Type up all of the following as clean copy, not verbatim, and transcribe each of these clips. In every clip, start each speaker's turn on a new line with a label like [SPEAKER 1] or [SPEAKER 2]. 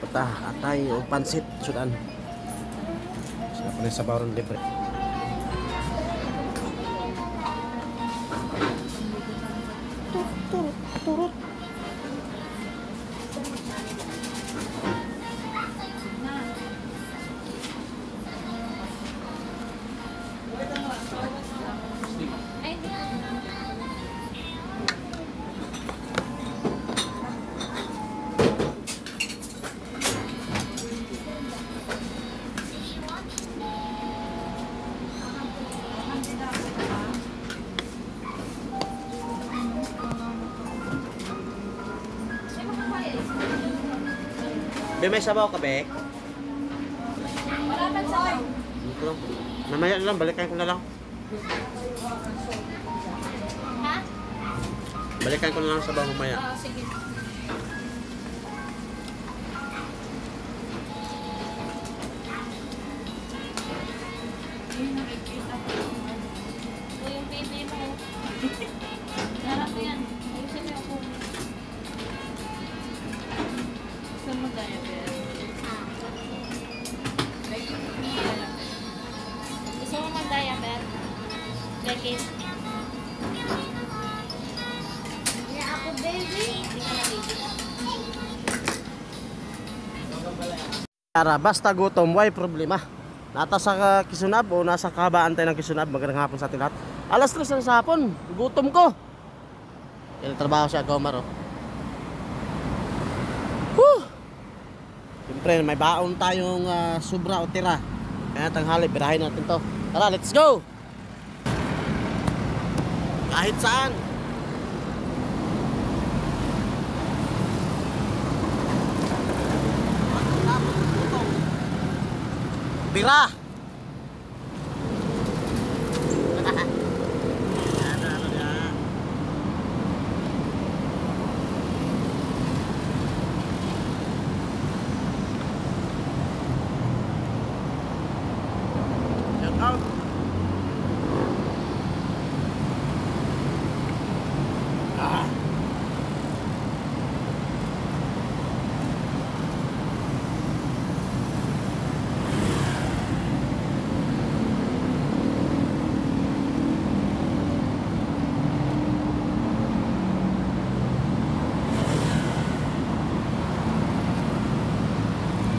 [SPEAKER 1] Pata, atay o pansit sudan. Sila pa rin sa bawang libre. Turut. Be, may sabaw ka, Be?
[SPEAKER 2] Wala man sabaw.
[SPEAKER 1] Dito lang. Mamaya lang, balikan ko na lang.
[SPEAKER 2] Ha?
[SPEAKER 1] Balikan ko na lang sabaw mamaya.
[SPEAKER 2] Oo, sige. Ito yung baby mo. Harap mo yan. Ayusin mo yung phone. Gusto mo tayo, Bel? Gusto mo mag-diaper? Lekit? Hindi ako, baby. Hindi ka na baby.
[SPEAKER 1] Para basta gutom, why problema? Nata sa Kisunab o nasa kabaan tayo ng Kisunab, magandang hapon sa ating lahat. Alas 3 na sa hapon, gutom ko. Yan ang trabaho siya, Gomar, oh. Whew! Siyempre, may baon tayong sobra o tira. Kaya tanghali, birahin natin to. Tara, let's go! Kahit saan. Bira! Shout out! Ah!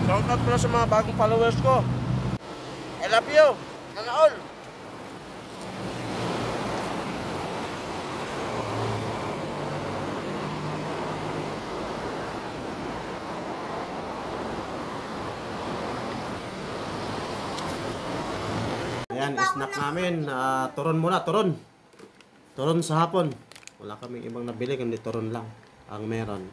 [SPEAKER 1] Shout out pala sa mga bagong followers ko. I love you. Sana all. Ayan, snack namin. Turon muna, turon. Turon sa hapon. Wala kaming ibang nabili, kundi turon lang ang meron.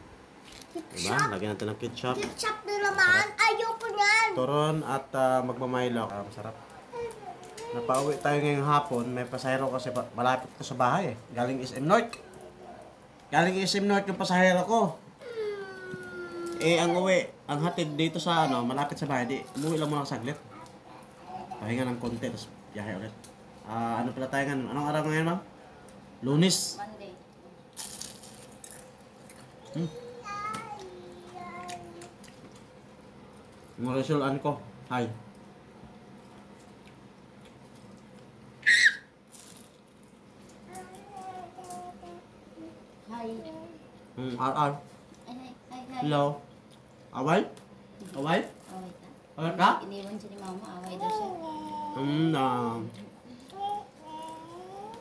[SPEAKER 1] Diba? Lagyan natin ng ketchup.
[SPEAKER 2] Ketchup na naman. Ayoko niyan.
[SPEAKER 1] Turon at magmamaylo. Masarap. Napauwi tayo ngayong hapon. May pasahero kasi malapit ko sa bahay. Galing SM North. Galing SM North yung pasahero ko. Eh, ang uwi, ang hatid dito sa malapit sa bahay. Di, umuwi lang muna saglit. Pahinga ng konti, tapos biyahe ulit. Ano pala tayo ngayon? Anong araw ngayon, ma'am? Lunes.
[SPEAKER 2] Monday.
[SPEAKER 1] Marisulan ko. Hi.
[SPEAKER 2] Hi.
[SPEAKER 1] R.
[SPEAKER 2] Hi.
[SPEAKER 1] Hello. Away? Away?
[SPEAKER 2] Away ka.
[SPEAKER 1] Away ka?
[SPEAKER 2] Iniwan siya ni mama. Away daw siya.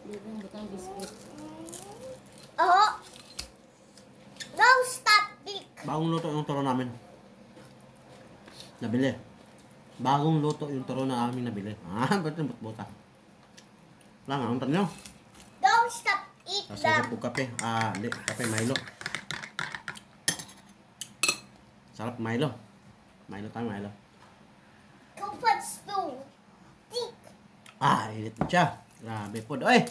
[SPEAKER 2] Bibang butang biscuit. Oh! No, stop, Vic!
[SPEAKER 1] Bagong luto yung turo namin. Nabili. Bagong luto yung turo na aming nabili. Ba't yung butbuta? Wala nga, untan nyo.
[SPEAKER 2] Don't stop, eat
[SPEAKER 1] Tapos
[SPEAKER 2] them!
[SPEAKER 1] lagyan po kape. Kape Milo. Sarap Milo. Milo tayo, Milo.
[SPEAKER 2] Comfort stew. Tick!
[SPEAKER 1] Init na siya. Grabe po. Oy!